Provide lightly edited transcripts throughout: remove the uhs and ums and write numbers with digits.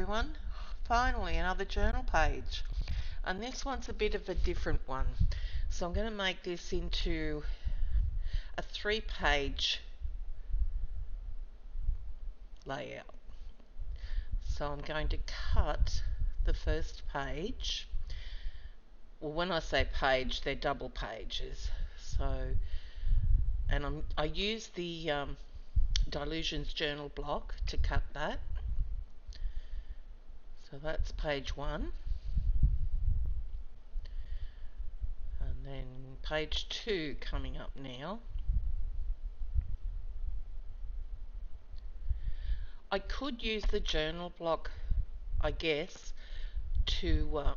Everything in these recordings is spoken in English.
everyone. Finally, another journal page. And this one's a bit of a different one. So I'm going to make this into a 3-page layout. So I'm going to cut the first page. Well, when I say page, they're double pages. And I use the Dilutions journal block to cut that. So that's page 1. And then page 2 coming up now. I could use the journal block, I guess, to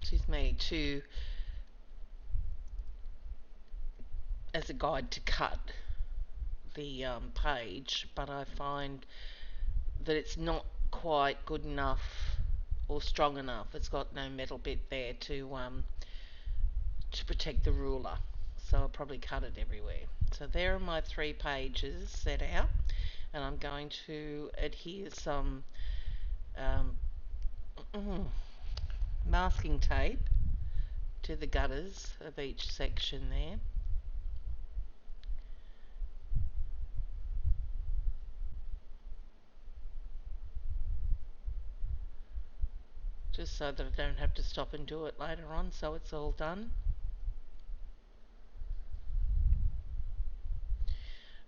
excuse me, as a guide to cut the page, but I find that it's not quite good enough or strong enough. It's got no metal bit there to protect the ruler, so I'll probably cut it everywhere. So there are my 3 pages set out, and I'm going to adhere some masking tape to the gutters of each section there. Just so that I don't have to stop and do it later on, so it's all done.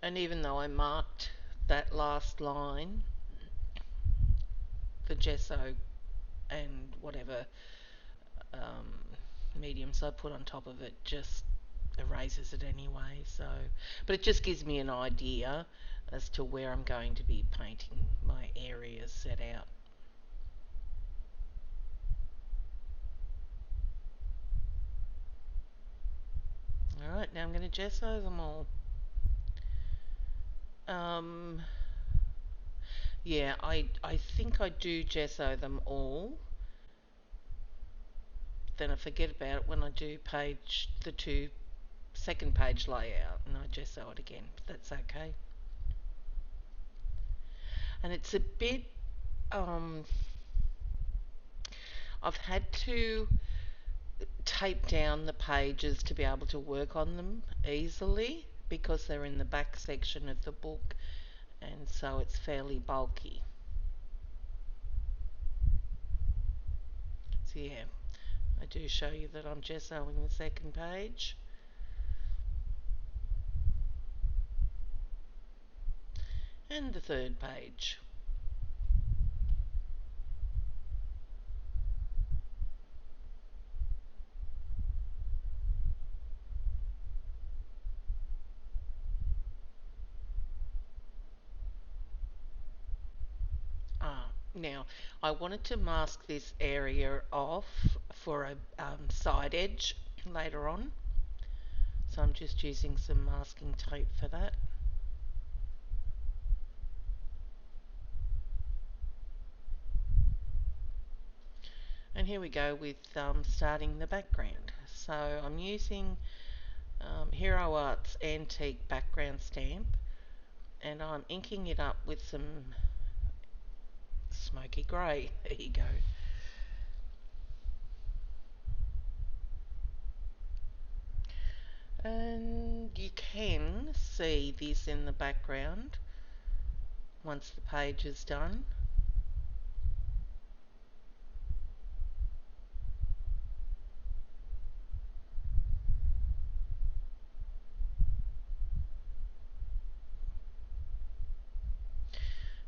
And even though I marked that last line, the gesso and whatever mediums I put on top of it just erases it anyway. But it just gives me an idea as to where I'm going to be painting my areas set out. Alright, now I'm going to gesso them all. Yeah, I think I do gesso them all. Then I forget about it when I do the second page layout, and I gesso it again. That's okay. And it's a bit, I've had to tape down the pages to be able to work on them easily because they're in the back section of the book, and so it's fairly bulky. So yeah, I do show you that I'm gessoing the second page. And the third page. Now, I wanted to mask this area off for a side edge later on, so I'm just using some masking tape for that. And here we go with starting the background. So I'm using Hero Art's Antique Background Stamp, and I'm inking it up with some smoky grey. There you go. And you can see this in the background once the page is done.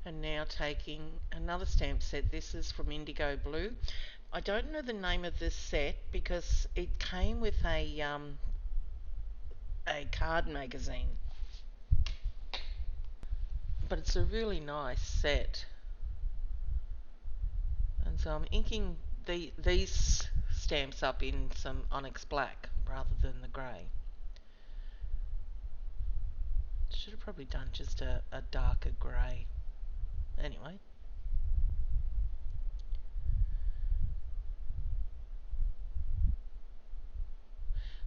And now taking another stamp set. This is from Indigo Blue. I don't know the name of this set because it came with a card magazine, but it's a really nice set. And so I'm inking these stamps up in some Onyx Black rather than the grey. Should have probably done just a darker grey. Anyway.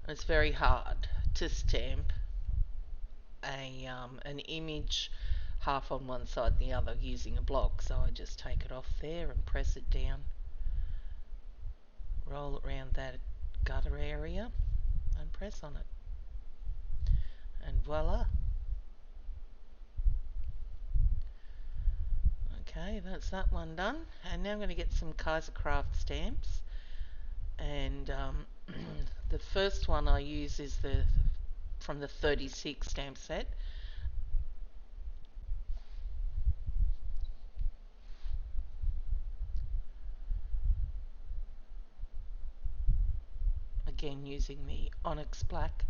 It's very hard to stamp an image half on one side and the other using a block, so I just take it off there and press it down, roll it around that gutter area and press on it, and voila. Okay, that's that one done, and now I'm going to get some Kaisercraft stamps, and the first one I use is from the 36 stamp set. Again using the Onyx Black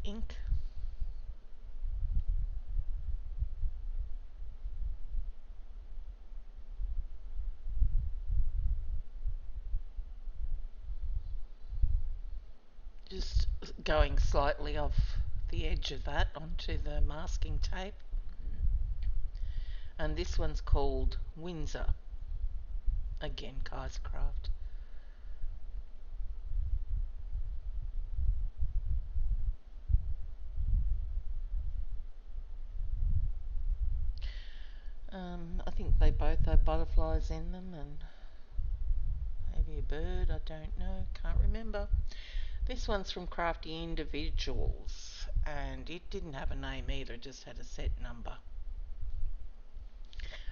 ink. Just going slightly off the edge of that onto the masking tape. And this one's called Windsor. Again, Kaisercraft. I think they both have butterflies in them and maybe a bird, I don't know, can't remember. This one's from Crafty Individuals, and it didn't have a name either, it just had a set number.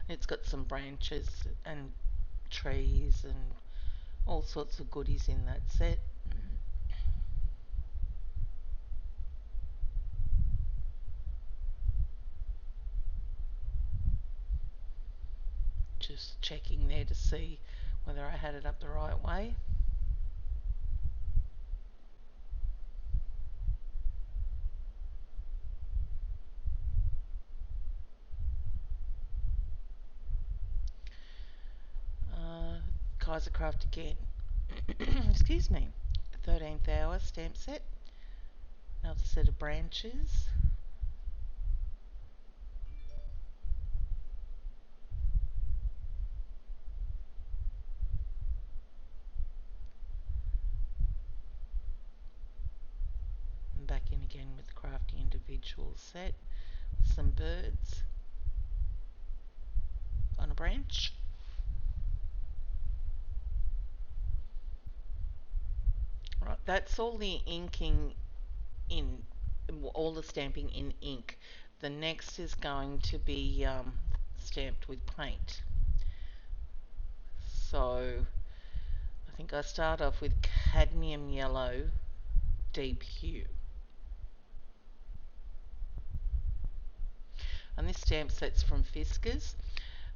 It's got some branches and trees and all sorts of goodies in that set. Just checking there to see whether I had it up the right way. Kaisercraft again. Excuse me. 13th hour stamp set. Another set of branches. And back in again with the Crafty Individual set. Some birds on a branch. Right, that's all the inking in, all the stamping in ink. The next is going to be stamped with paint. So I think I start off with cadmium yellow deep hue. And this stamp set's from Fiskars.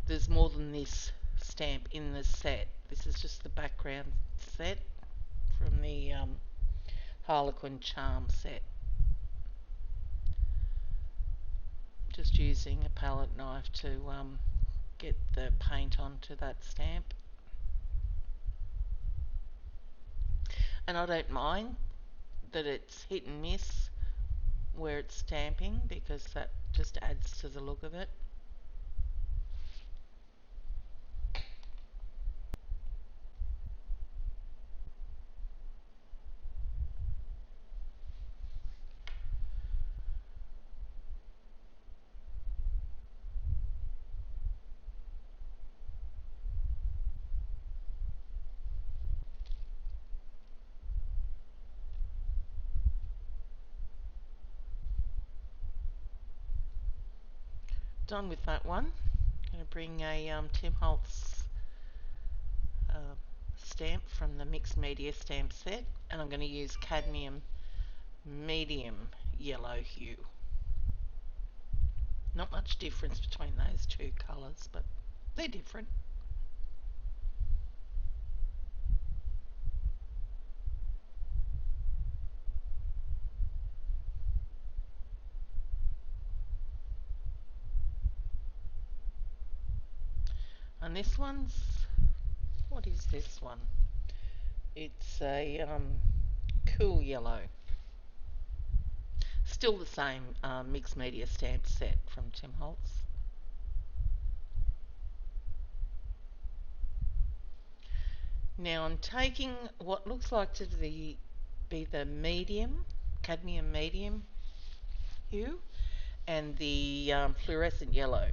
There's more than this stamp in the set. This is just the background set from the Harlequin Charm set. Just using a palette knife to get the paint onto that stamp. And I don't mind that it's hit and miss where it's stamping, because that just adds to the look of it. Done with that one. I'm going to bring a Tim Holtz stamp from the mixed media stamp set, and I'm going to use cadmium medium yellow hue. Not much difference between those two colours, but they're different. And this one's, what is this one? It's a cool yellow. Still the same mixed media stamp set from Tim Holtz. Now I'm taking what looks like to be the medium, cadmium medium hue, and the fluorescent yellow.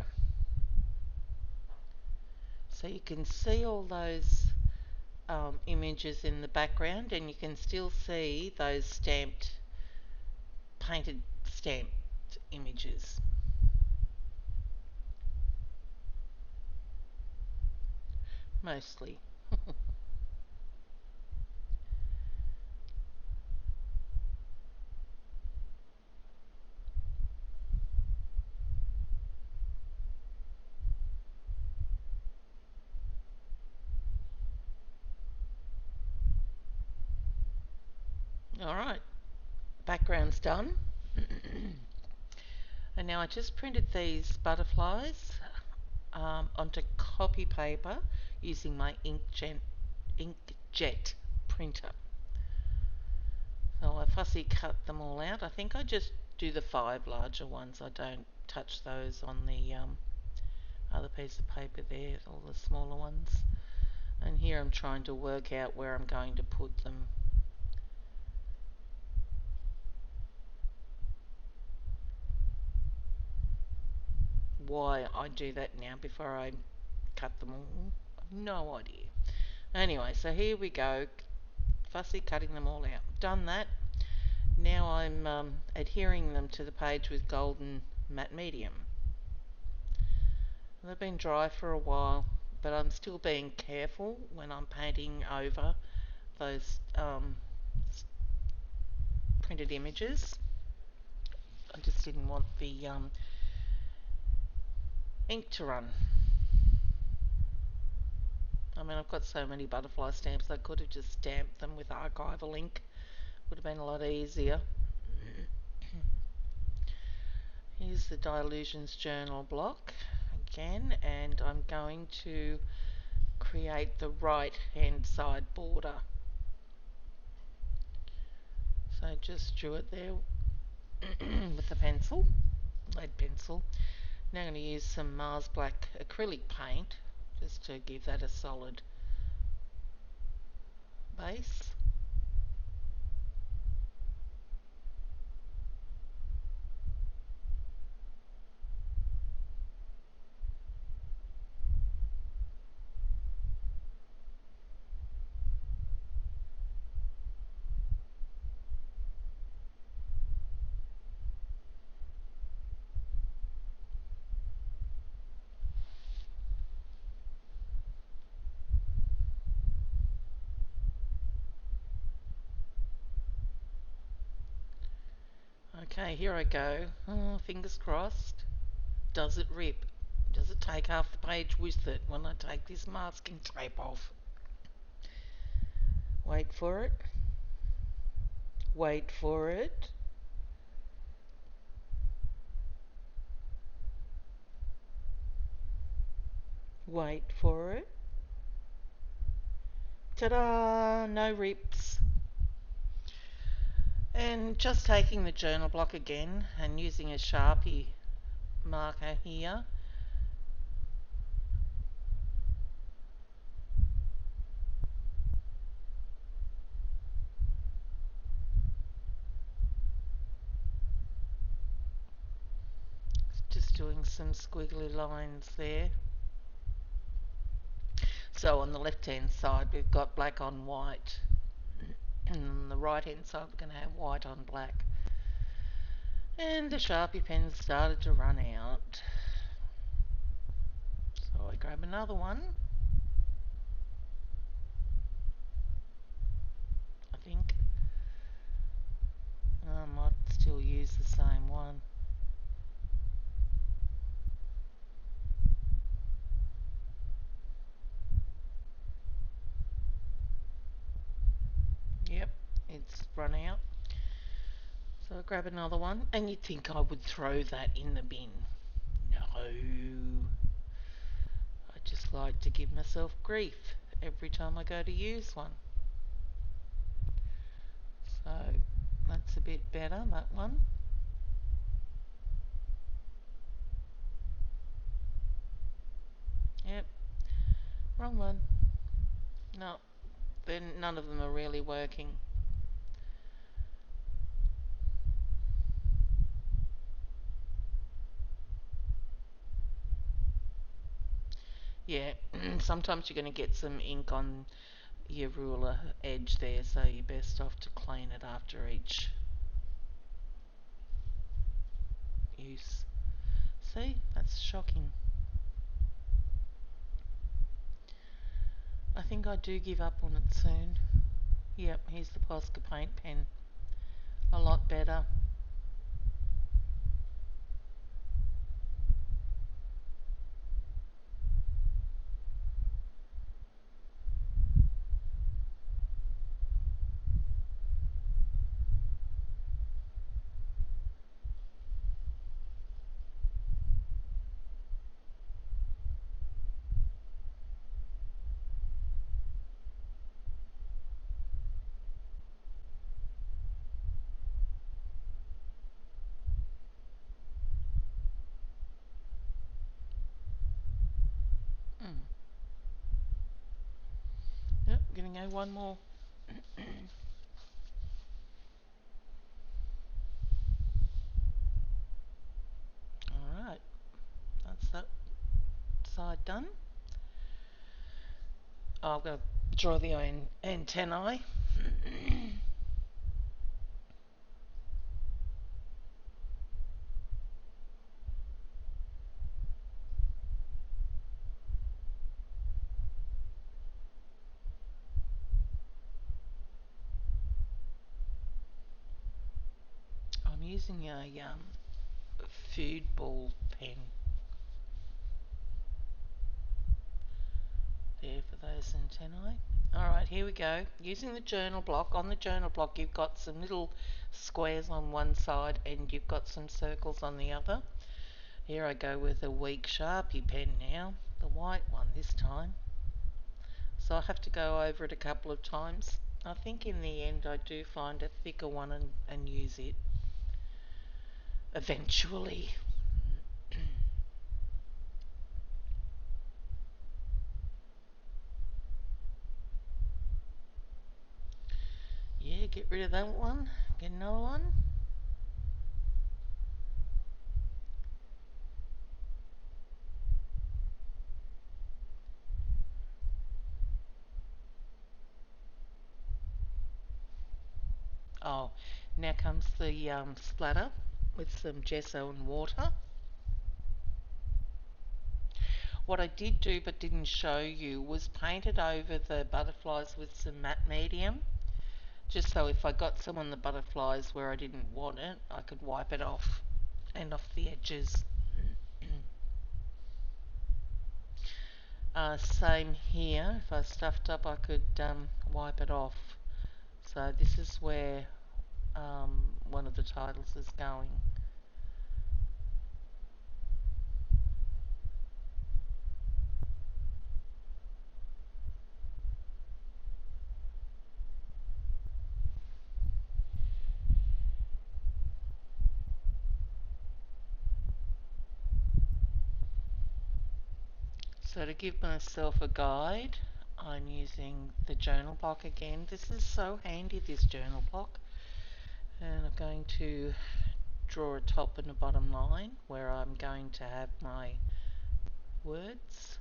So you can see all those images in the background, and you can still see those painted stamped images. Mostly. Alright, background's done. And now I just printed these butterflies onto copy paper using my inkjet printer. So I fussy cut them all out. I think I just do the 5 larger ones. I don't touch those on the other piece of paper there, all the smaller ones. And here I'm trying to work out where I'm going to put them. Why I do that now before I cut them all, no idea. Anyway, so here we go, fussy cutting them all out. Done that. Now I'm adhering them to the page with golden matte medium. They've been dry for a while, but I'm still being careful when I'm painting over those printed images. I just didn't want the ink to run. I mean, I've got so many butterfly stamps, I could have just stamped them with archival ink. Would have been a lot easier. Here's the Dilutions journal block again, and I'm going to create the right hand side border. So I just drew it there with the pencil, lead pencil. Now I'm going to use some Mars Black acrylic paint just to give that a solid base. Okay, here I go. Oh, fingers crossed. Does it rip? Does it take half the page with it when I take this masking tape off? Wait for it. Wait for it. Wait for it. Ta-da! No rips. And just taking the journal block again and using a Sharpie marker here. Just doing some squiggly lines there. So on the left hand side we've got black on white, and on the right hand side we're going to have white on black. And the Sharpie pen started to run out, so I grab another one. I think I might still use the same one. Yep, it's run out. So I grab another one, and you'd think I would throw that in the bin. No. I just like to give myself grief every time I go to use one. So that's a bit better, that one. Yep, wrong one. No, then none of them are really working. Yeah, sometimes you're going to get some ink on your ruler edge there, so you're best off to clean it after each use. See, that's shocking. I think I do give up on it soon. Yep, here's the Posca paint pen. A lot better. Mm. Yep, gonna go one more. Alright, that's that side done. I'll go draw the antennae. I'm using a food ball pen there for those antennae. Alright, here we go. Using the journal block. On the journal block you've got some little squares on one side and you've got some circles on the other. Here I go with a weak Sharpie pen now, the white one this time. So I have to go over it a couple of times. I think in the end I do find a thicker one and use it eventually. Yeah, get rid of that one. Get another one. Oh, now comes the splatter with some gesso and water. What I did do but didn't show you was paint it over the butterflies with some matte medium, just so if I got some on the butterflies where I didn't want it, I could wipe it off and off the edges. Same here, if I stuffed up I could wipe it off. So this is where one of the titles is going. So to give myself a guide, I'm using the journal block again. This is so handy, this journal block. And I'm going to draw a top and a bottom line where I'm going to have my words.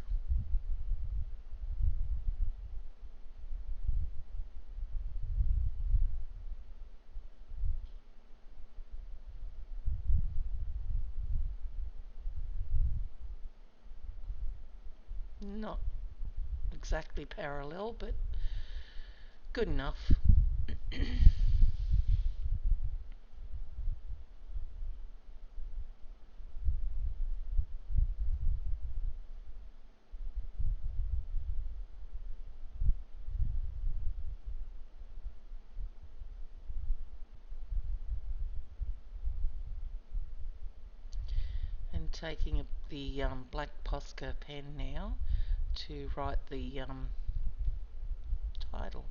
Not exactly parallel, but good enough. And taking the black Posca pen now to write the title,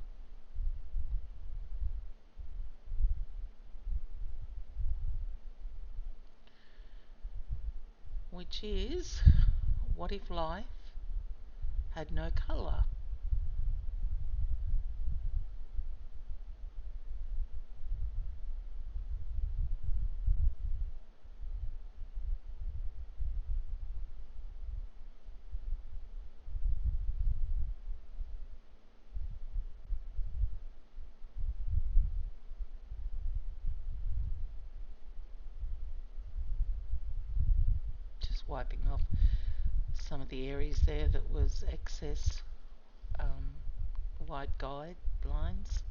which is What If Life Had No Colour? just wiping off some of the areas there that was excess white guidelines.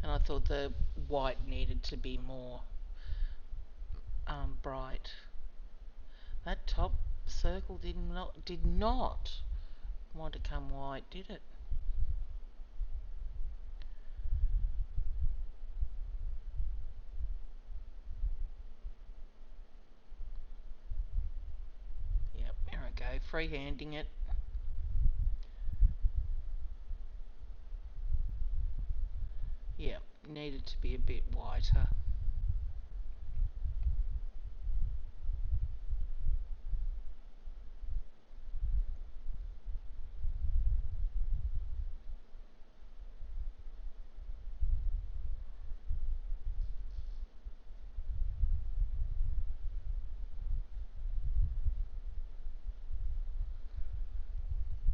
And I thought the white needed to be more bright. That top circle did not want to come white, did it? Yep, there I go, freehanding it. Yep, needed to be a bit whiter.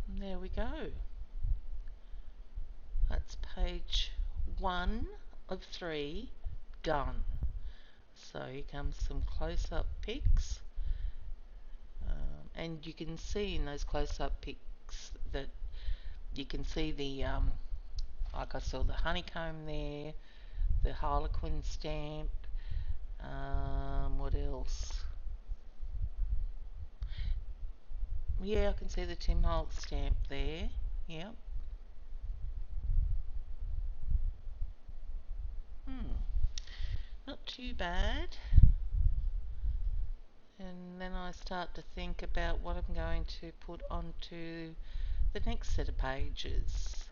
And there we go. That's page 1 of 3 done. So here comes some close-up pics. And you can see in those close-up pics that you can see the, like I saw the honeycomb there, the harlequin stamp, what else? Yeah, I can see the Tim Holtz stamp there. Yep. Not too bad. And then I start to think about what I'm going to put onto the next set of pages.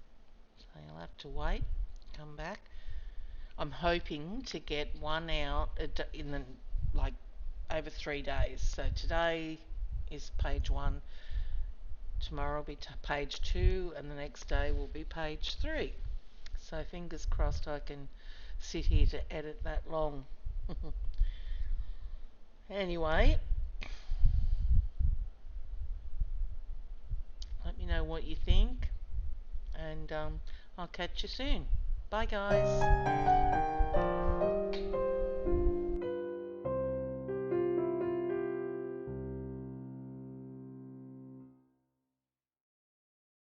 So I'll have to wait, come back. I'm hoping to get one out in the, like, over 3 days. So today is page 1, tomorrow will be page 2, and the next day will be page 3. So fingers crossed I can sit here to edit that long. Anyway, let me know what you think, and I'll catch you soon. Bye guys.